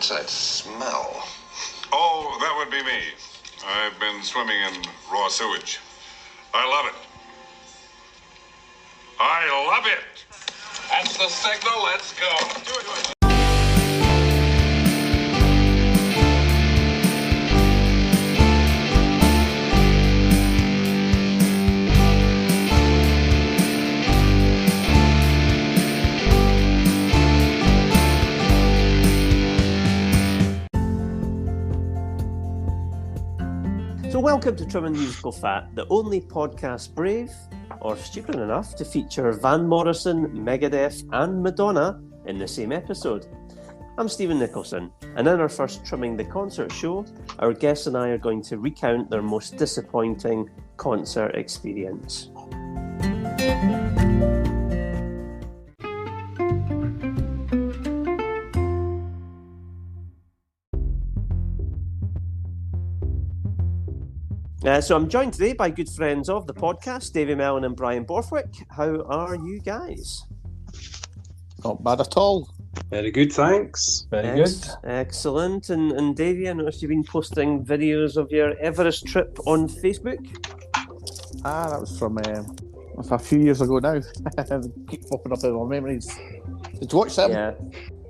What's that smell? Oh, that would be me. I've been swimming in raw sewage. I love it. I love it. That's the signal. Let's go. Do it. So welcome to Trim and Musical Fat, the only podcast brave, or stupid enough, to feature Van Morrison, Megadeth and Madonna in the same episode. I'm Stephen Nicholson, and in our first Trimming the Concert show, our guests and I are going to recount their most disappointing concert experience. So I'm joined today by good friends of the podcast, Davie Melon and Bryan Borthwick. How are you guys? Not bad at all. Very good, thanks. Very good. Excellent. And Davie, I noticed you've been posting videos of your Everest trip on Facebook. That was from a few years ago now. Keep popping up in my memories. Did you watch them?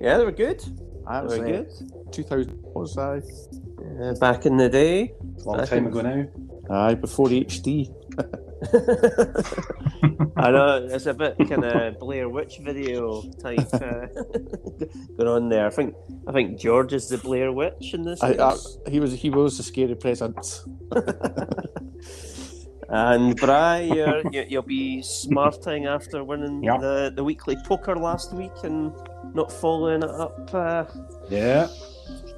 Yeah, they were good. They were good. 2000 was I? Back in the day. Long time ago now. Aye, before HD. I know, it's a bit kind of Blair Witch video type going on there. I think George is the Blair Witch in this. He was the scary presence. And Bri, you'll be smarting after winning the weekly poker last week and not following it up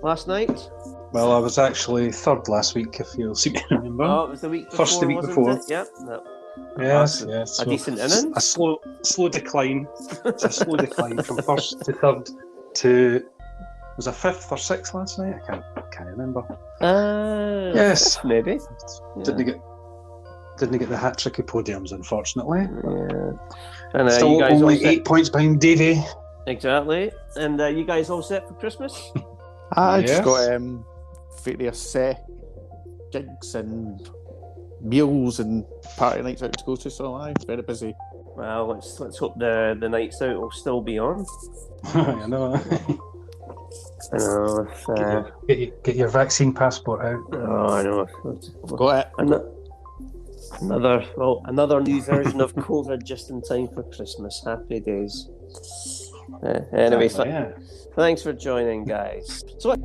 last night. Well, I was actually third last week, if you'll seem to remember. Oh, it was the week before. First the week before. It? Yep. No. Yes. A So decent innings. A slow decline. It's a slow decline from first to third to, was I fifth or sixth last night? I can't remember. Yes, maybe. Didn't get the hat trick of podiums, unfortunately. Yeah. And still you guys only 8 points behind Davie. Exactly. And you guys all set for Christmas? I just got various gigs and meals and party nights out to go to, so I'm very busy. Well, let's hope the nights out will still be on. I know. I know. Get your vaccine passport out. Oh, I know. I've got it. Another new version of COVID just in time for Christmas. Happy days. Anyway, thanks for joining, guys. So.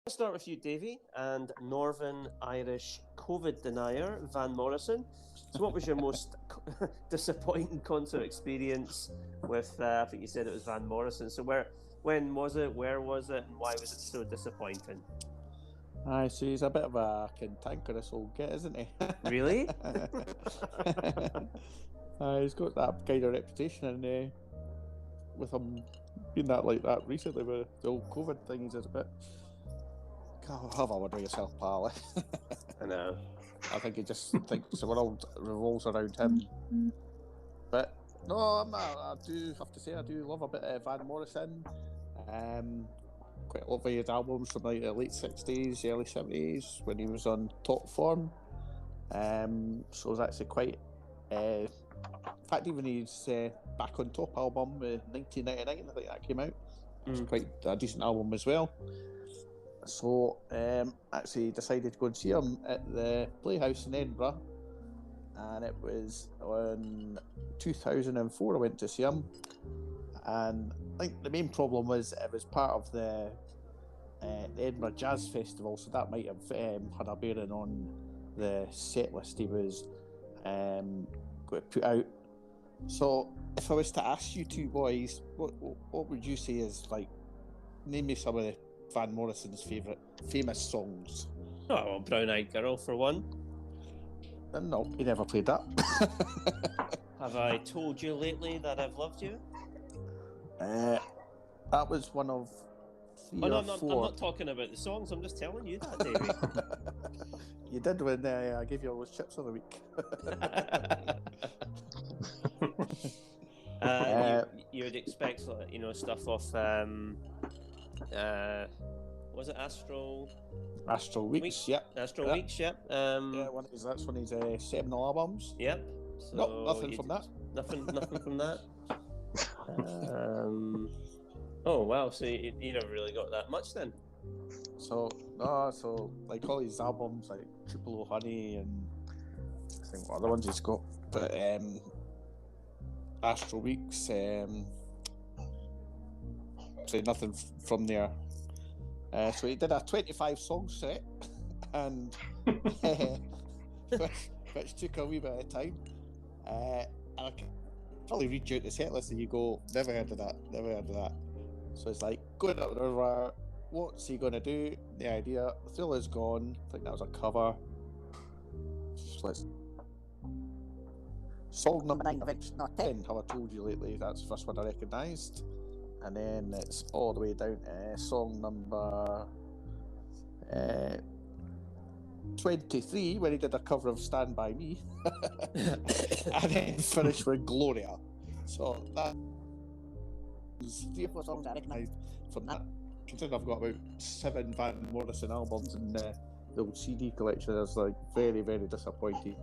Let's start with you, Davie, and Northern Irish COVID denier, Van Morrison. So what was your most disappointing concert experience with, I think you said it was Van Morrison, so when was it, where was it, and why was it so disappointing? Aye, so he's a bit of a cantankerous old git, isn't he? Really? He's got that kind of reputation, and with him being like that recently with the old COVID thing, he's a bit... God, have a word with yourself, pal. I know. I think he just thinks the world revolves around him. But no, I do have to say I do love a bit of Van Morrison. Quite love his albums from like the late 60s, early 70s when he was on top form. So it was actually quite... in fact, even his Back on Top album, 1999, I think that came out. It was quite a decent album as well. So actually decided to go and see him at the Playhouse in Edinburgh, and it was on 2004 I went to see him, and I think the main problem was it was part of the Edinburgh Jazz Festival, so that might have had a bearing on the set list he was going to put out. So if I was to ask you two boys, what would you say is, like, name me some of the Van Morrison's famous songs? Oh, well, Brown Eyed Girl for one. No, he never played that. Have I told you lately that I've loved you? That was one of three or four. I'm not talking about the songs, I'm just telling you that, Davie. You did when I gave you all those chips of the week. would expect, like, you know, stuff off. Was it Astral Weeks? Yep. Astral Yeah. Weeks, yep. Yeah, that's one of his seminal albums. Yep. So No, nothing from that. Nothing from that. Oh wow! So you never really got that much then. So like all his albums, like Triple O Honey, and I think what other ones he's got. But Astral Weeks, say nothing from there. So he did a 25 song set, and which took a wee bit of time. And I can probably read you out the set list and you go, never heard of that. So it's like, going up the river, what's he going to do? The idea, Thrill Is Gone, I think that was a cover. So let's... Song number 9 of It's Not 10, have I told you lately? That's the first one I recognised. And then it's all the way down to song number 23, when he did a cover of Stand By Me. And then finished with Gloria. So that was 3 or 4 songs I recognised from that. Considering I've got about 7 Van Morrison albums in the old CD collection, I was like very, very disappointed.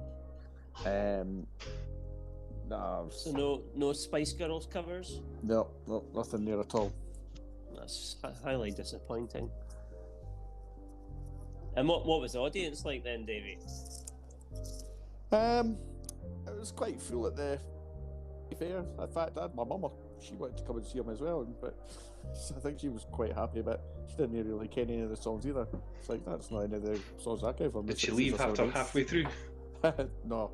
So no Spice Girls covers? No, nothing there at all. That's highly disappointing. And what was the audience like then, Davey? It was quite full at the fair. In fact, I had my mum, she wanted to come and see him as well, but I think she was quite happy, but she didn't really like any of the songs either. It's like, that's not any of the songs I gave her. Did she leave after halfway through? No.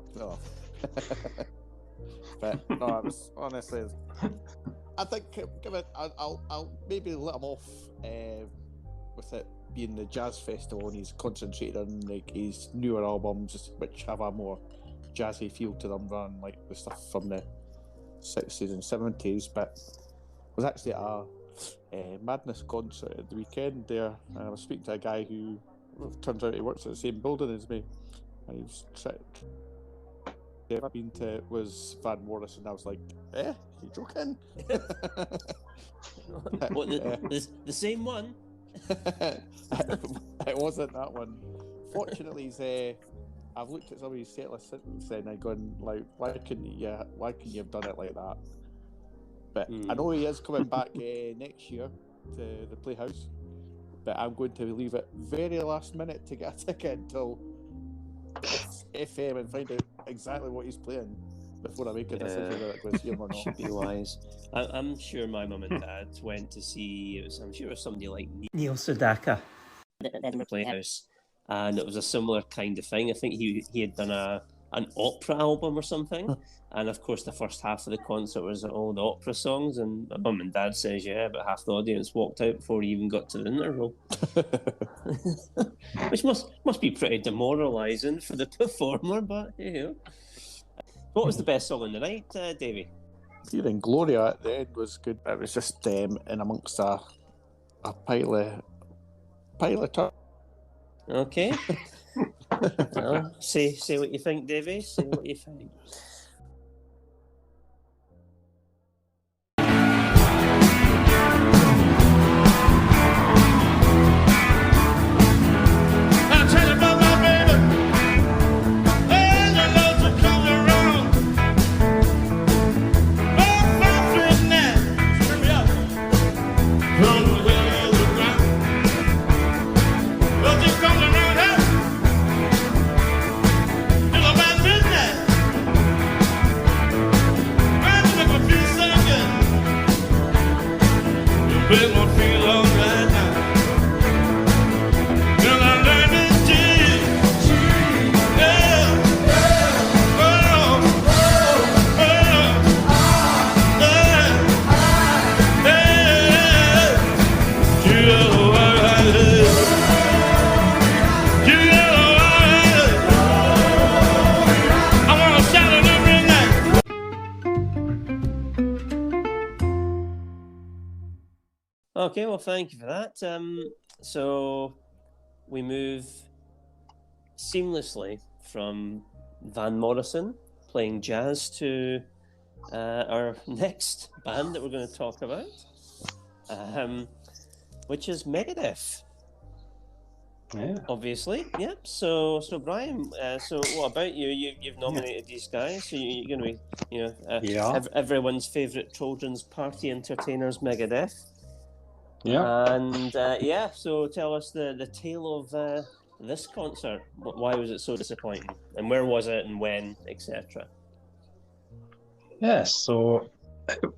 But no, it was honestly. I think I'll maybe let him off with it being the jazz festival, and he's concentrated on like his newer albums, which have a more jazzy feel to them than like the stuff from the 60s and 70s. But I was actually at a Madness concert at the weekend there, and I was speaking to a guy who turns out he works at the same building as me, and he was I've been to was Van Morrison. I was like, you joking? What, the same one? It wasn't that one. Fortunately, I've looked at some of his set lists since then and gone like, why couldn't you have done it like that? But I know he is coming back next year to the Playhouse, but I'm going to leave it very last minute to get a ticket until FM and find out exactly what he's playing before I make a decision whether I'm going to see him or not. Should be wise. I'm sure my mum and dad went to see. I'm sure it was somebody like Neil Sedaka at the Playhouse, and it was a similar kind of thing. I think he had done an opera album or something, and of course the first half of the concert was all the opera songs, and my mum and dad says but half the audience walked out before he even got to the interval. Which must be pretty demoralising for the performer, but What was the best song on the night, Davey? Hearing Gloria at the end was good. It was just in amongst a pile of turf. Okay. Well, say what you think, Davey. Say what you think. Okay, well, thank you for that. So we move seamlessly from Van Morrison playing jazz to our next band that we're going to talk about, which is Megadeth. Yeah. Obviously, yep. So Brian, so what about you? You've nominated these guys, so you're going to be, everyone's favourite children's party entertainers, Megadeth. Yeah. And so tell us the tale of this concert. Why was it so disappointing, and where was it, and when, etc. Yes, so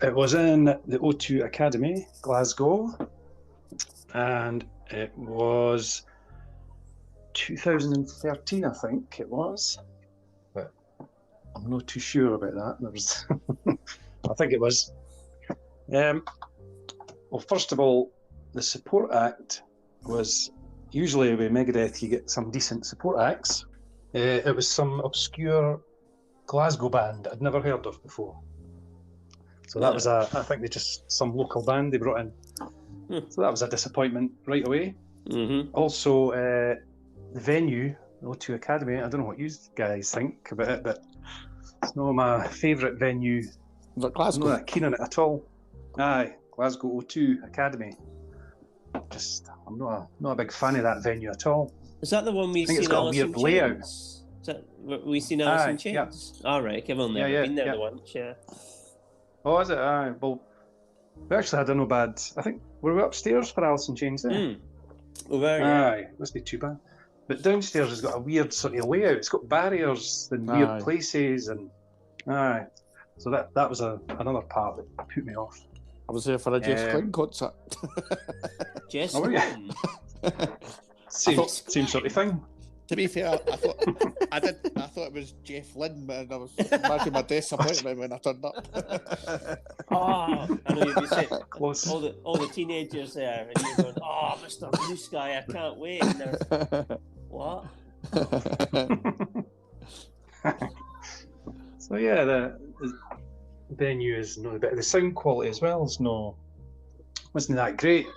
it was in the O2 Academy, Glasgow, and it was 2013, I think it was, but I'm not too sure about that. There was, I think it was. Well, first of all, the support act was usually with Megadeth you get some decent support acts. It was some obscure Glasgow band I'd never heard of before. So that was I think they just some local band they brought in. So that was a disappointment right away. Mm-hmm. Also, the venue, the O2 Academy, I don't know what you guys think about it, but it's not my favourite venue. Was it Glasgow? I'm not that keen on it at all. Aye, Glasgow O2 Academy. I'm not a big fan of that venue at all. Is that the one we've I think seen? it's got a Alice in weird layout. Chains? Is that we seen Alice in Chains? All right, I've only never been there once. Yeah. Oh, is it? Aye. Well, we actually had a no bad. I think were we upstairs for Alice in Chains there? We were. Yeah. Aye, must be too bad. But downstairs has got a weird sort of layout. It's got barriers in weird places, and so that was another part that put me off. I was there for a Jeff Lynne concert. Jess Oh, yeah. Lynne. Same sort of thing. To be fair, I thought I thought it was Jeff Lynne, and I was imagining my disappointment when I turned up. I know you'd be saying Close. all the teenagers there, and you're going, "Oh, Mr. Blue Sky, I can't wait." And they're, what? So yeah, the venue is not a bit. The sound quality as well wasn't that great.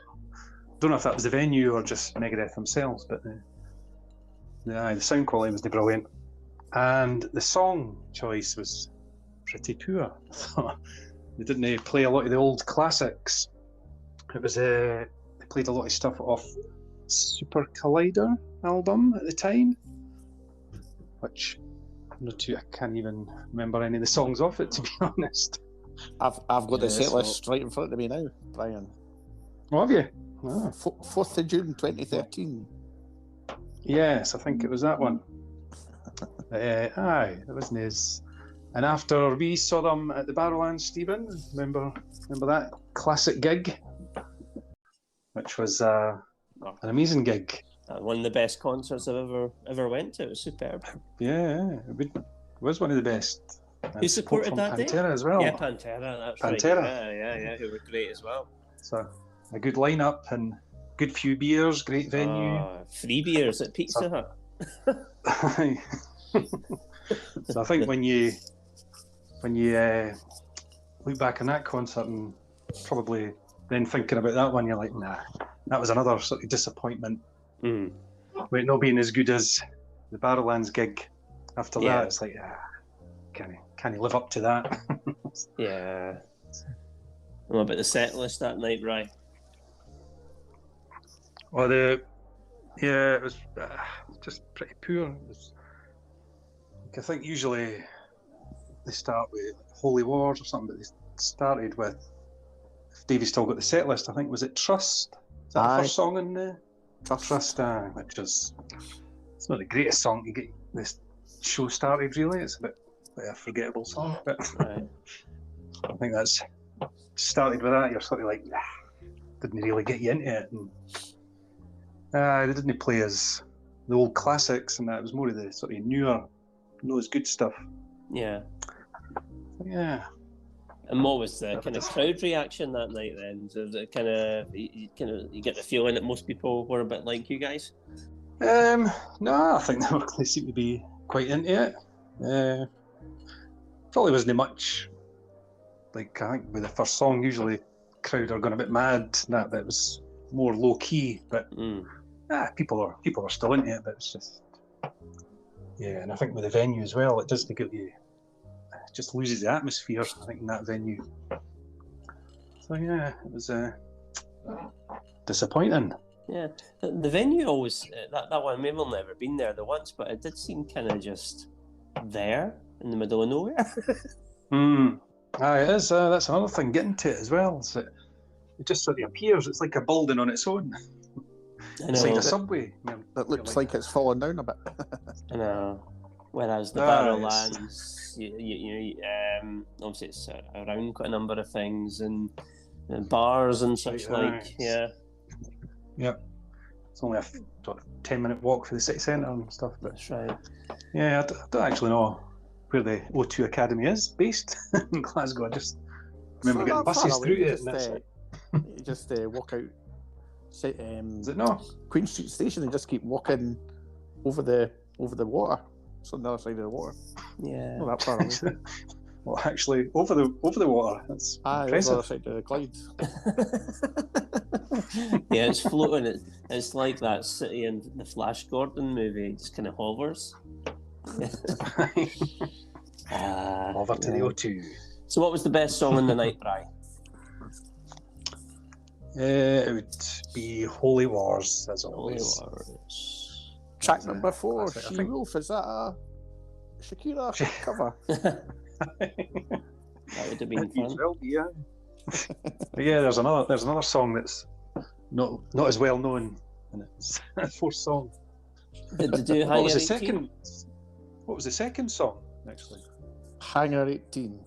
Don't know if that was the venue or just Megadeth themselves, but the sound quality was brilliant, and the song choice was pretty poor. They didn't play a lot of the old classics. It was they played a lot of stuff off Super Collider album at the time, which I can't even remember any of the songs off it, to be honest. I've got the set list right in front of me now, Brian. Oh, have you? 4th of June 2013. Yes, I think it was that one. It wasn't his. And after we saw them at the Barrowlands, Stephen, remember that classic gig, which was an amazing gig. One of the best concerts I've ever went to. It was superb. Yeah, it was one of the best. Who supported that day? Pantera as well. Yeah, Pantera. That's Pantera. Right. Yeah, who were great as well. So a good lineup and good few beers, great venue. Free beers at Pizza Hut. So I think when you look back on that concert and probably then thinking about that one, you're like, nah, that was another sort of disappointment. With not being as good as the Barrowlands gig. After that, it's like, can you live up to that? Yeah. What about the set list that night, Ryan? Well, it was just pretty poor. I think usually they start with Holy Wars or something, but they started with, if Davey's still got the set list, I think, was it Trust? Is that the first song in the Trust? Which is, it's not the greatest song to get this show started, really. It's a bit a forgettable song, but I think that's started with that. You're sort of like, didn't really get you into it. And, they didn't play as the old classics, and that was more of the sort of newer, not as good stuff. Yeah. Yeah. And what was the kind of crowd reaction that night then? So the kind of you get the feeling that most people were a bit like you guys? No, I think they seem to be quite into it. Probably wasn't much. Like, I think with the first song, usually the crowd are going a bit mad. That bit was more low key, but people are still into it. But it's just, and I think with the venue as well, it doesn't just loses the atmosphere, I think, in that venue. So yeah, it was disappointing. Yeah, the venue always that one. Maybe I've never been there the once, but it did seem kind of just there in the middle of nowhere. It is. That's another thing. Getting to it as well. Is that it just sort of appears. It's like a building on its own. It's like a subway. It looks like it's fallen down a bit. I know. Whereas the Barrowlands, obviously it's around quite a number of things and bars and such like. Yeah. Yep. It's only a 10-minute walk for the city centre and stuff. But that's right. Yeah, I don't actually know where the O2 Academy is based in Glasgow. I just remember getting buses through to it. And that's it. You just walk out. Is it not Queen Street Station? And just keep walking over the water. It's on the other side of the water. Yeah. Not that far away. Well, actually, over the water. That's impressive. On the other side of the Clyde. Yeah, it's floating. It's like that city in the Flash Gordon movie. It just kind of hovers. Over to the O2. So, what was the best song in the night, Bri? It would be Holy Wars, as always. Holy Wars. Track number 4, She Wolf. Is that a Shakira cover? That would have been fun. Well, yeah. But yeah, there's another song that's not as well known, and it's a fourth song. Did they do What was the 18? second? What was the second song actually? Hangar 18.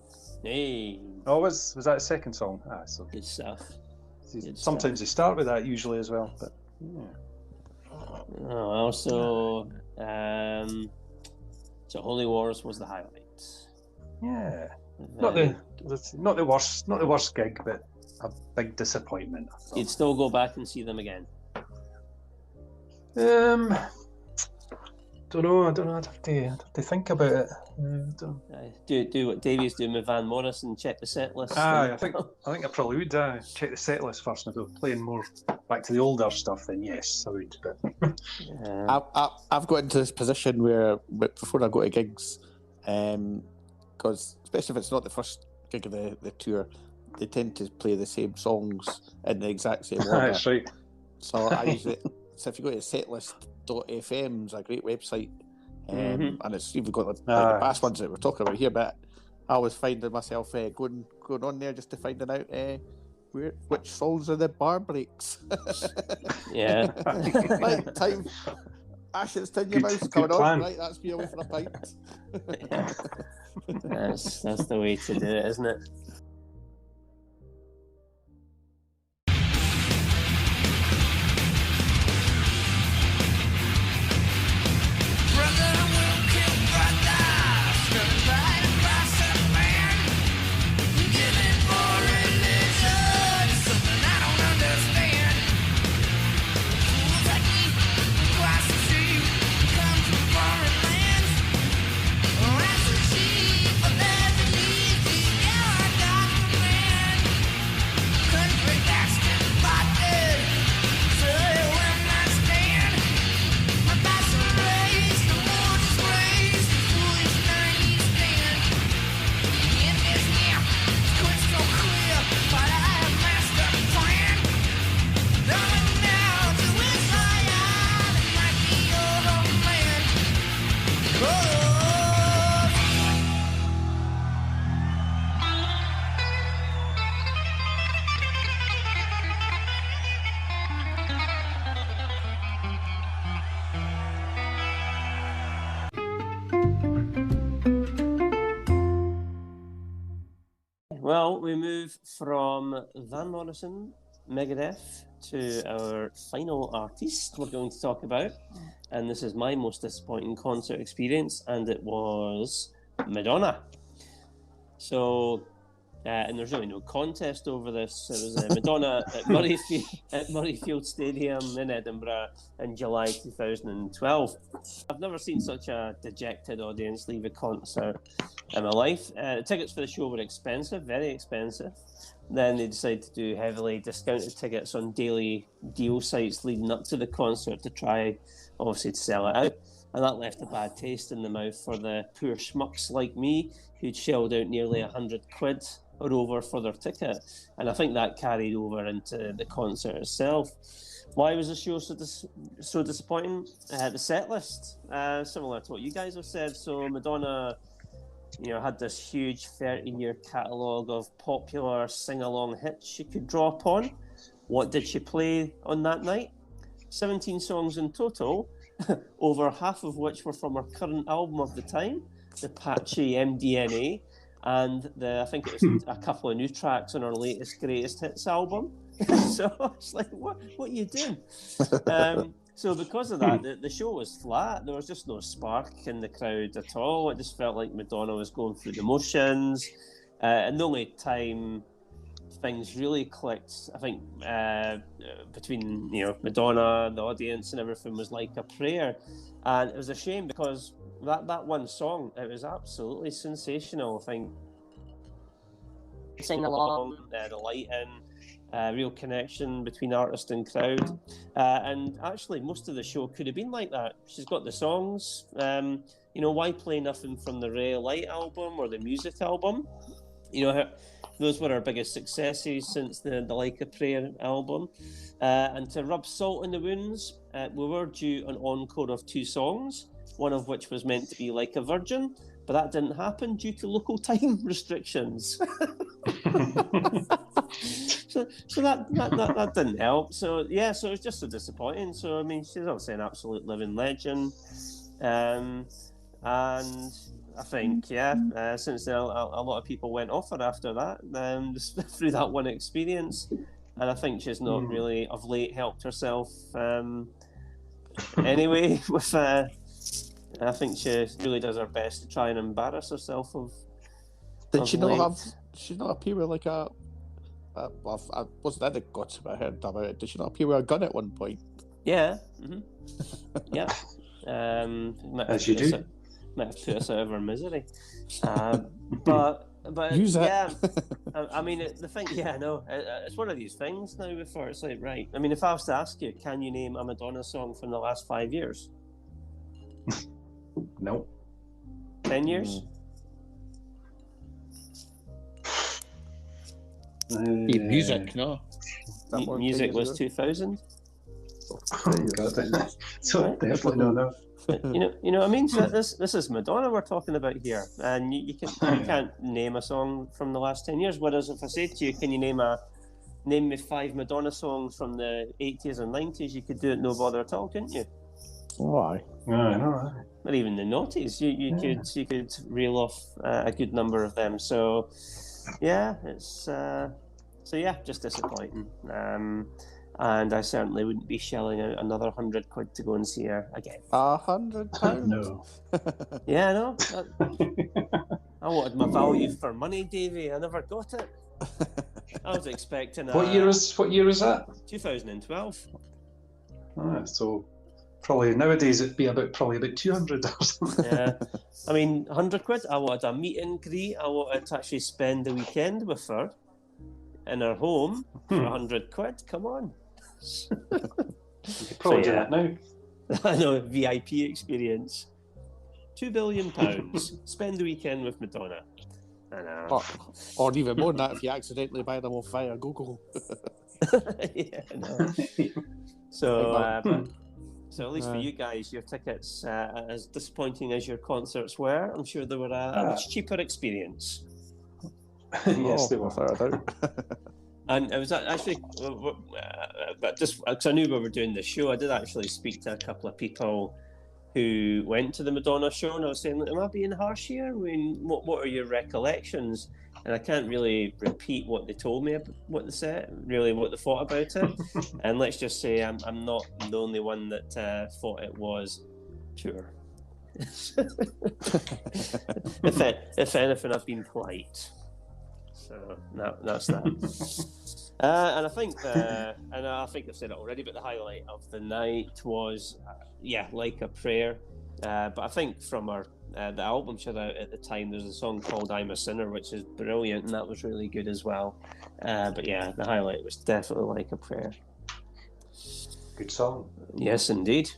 Hey, Oh, was that the second song? So good stuff. sometimes they start with that usually as well, but yeah. Also, so Holy Wars was the highlight. Yeah. Then Not the worst gig, but a big disappointment. you'd still go back and see them again. Don't know. I'd have to think about it. Do what Davey's doing with Van Morrison. Check the set list. I think I probably would check the set list first. And if we're playing more back to the older stuff, then yes, I would. But I've got into this position where before I go to gigs, because especially if it's not the first gig of the tour, they tend to play the same songs in the exact same order. That's right. So I usually, if you go to setlist.fm, it's a great website, and it's even got like the past ones that we're talking about here. But I was finding myself going on there just to finding out which songs are the bar breaks. Yeah. Right, time. Ashes to your mouth coming on. Right, that's me away for a pint. That's the way to do it, isn't it? Well, we move from Van Morrison, Megadeth, to our final artist we're going to talk about. And this is my most disappointing concert experience, and it was Madonna. So, and there's really no contest over this. It was Madonna at Murrayfield Stadium in Edinburgh in July 2012. I've never seen such a dejected audience leave a concert in my life. The tickets for the show were expensive, very expensive. Then they decided to do heavily discounted tickets on daily deal sites leading up to the concert to try, obviously, to sell it out. and that left a bad taste in the mouth for the poor schmucks like me who'd shelled out nearly £100 or over for their ticket, and I think that carried over into the concert itself. Why was the show so disappointing? The set list, similar to what you guys have said. So Madonna, had this huge 30-year catalogue of popular sing-along hits she could draw upon. What did she play on that night? 17 songs in total, over half of which were from her current album of the time, the patchy MDNA, and I think it was a couple of new tracks on her latest Greatest Hits album. So it's like, what are you doing? So because of that, the show was flat. There was just no spark in the crowd at all. It just felt like Madonna was going through the motions. And the only time things really clicked, I think, between Madonna, the audience, and everything was Like a Prayer. And it was a shame because that one song, it was absolutely sensational. I think sing along, the lighting, real connection between artist and crowd, and actually most of the show could have been like that. She's got the songs. Why play nothing from the Ray Light album or the Music album? Those were our biggest successes since the Like a Prayer album. And to rub salt in the wounds, we were due an encore of 2 songs, one of which was meant to be Like a Virgin, but that didn't happen due to local time restrictions. So that didn't help. So it was just so disappointing. So I mean, she's obviously an absolute living legend, and I think since then a lot of people went off her after that, just through that one experience, and I think she's not really of late helped herself. Anyway, with I think she really does her best to try and embarrass herself of. Did she not appear with like a? Well, I wasn't in the guts, but I heard about it. Did she not appear with a gun at one point? Yeah. Mm-hmm. Yeah. As you do. Might have put us out of our misery. But use it. Yeah. I mean, the thing. Yeah, no. It's one of these things now. Before it's like, right. I mean, if I was to ask you, can you name a Madonna song from the last 5 years? No. 10 years? Music, no. Music was 2000. So definitely no. You know what I mean? So this is Madonna we're talking about here, and you can't name a song from the last 10 years. Whereas if I say to you, can you name me 5 Madonna songs from the 80s and 90s? You could do it no bother at all, couldn't you? Why? I know. Or even the noughties, you could reel off a good number of them. So yeah, it's just disappointing. And I certainly wouldn't be shelling out another £100 to go and see her again. £100? No. Yeah, no. I wanted my value for money, Davey. I never got it. I was expecting. What year is that? 2012. So probably nowadays it'd be probably about 200 or something. Yeah, I mean £100. I wanted a meet and greet. I wanted to actually spend the weekend with her in her home for £100. Come on. You could probably do that now. I know, VIP experience. £2 billion. Spend the weekend with Madonna. I know. Or even more than that if you accidentally buy them off via Google. Yeah, no. So, so at least for you guys, your tickets, as disappointing as your concerts were, I'm sure they were a much cheaper experience. Yes, they were. And it was actually, but just because I knew we were doing this show, I did actually speak to a couple of people who went to the Madonna show, and I was saying, am I being harsh here? I mean, what are your recollections? And I can't really repeat what they told me about what they said, really what they thought about it. And let's just say I'm not the only one that thought it was pure. If anything, I've been polite. So that's that. And I think I've said it already, but the highlight of the night was Like a Prayer. But I think from the album she had out at the time, there's a song called I'm a Sinner, which is brilliant, and that was really good as well. But yeah, the highlight was definitely Like a Prayer. Good song. Yes, indeed.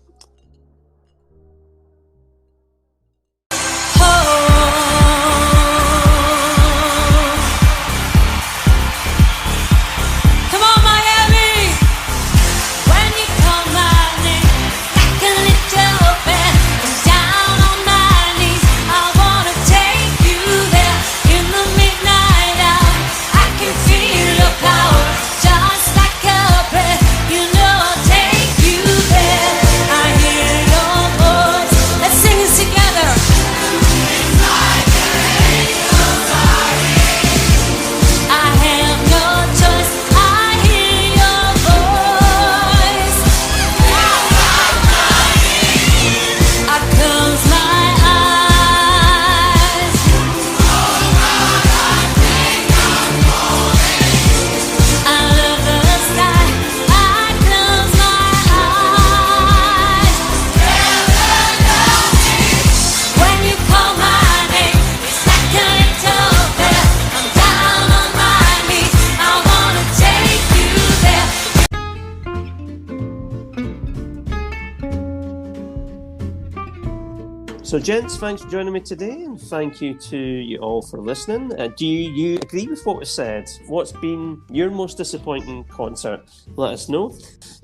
So, gents, thanks for joining me today, and thank you to you all for listening. Do you agree with what was said? What's been your most disappointing concert? Let us know.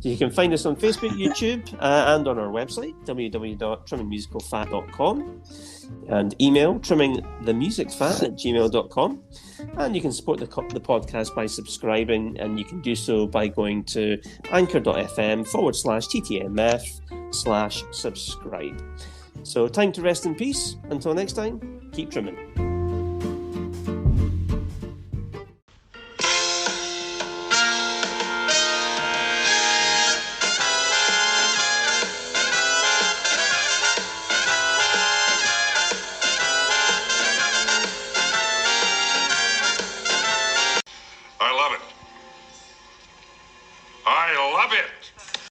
You can find us on Facebook, YouTube, and on our website, www.trimmingmusicalfat.com, and email trimmingthemusicfat@gmail.com. And you can support the podcast by subscribing, and you can do so by going to anchor.fm/TTMF/subscribe. So, time to rest in peace. Until next time, keep trimming. I love it. I love it.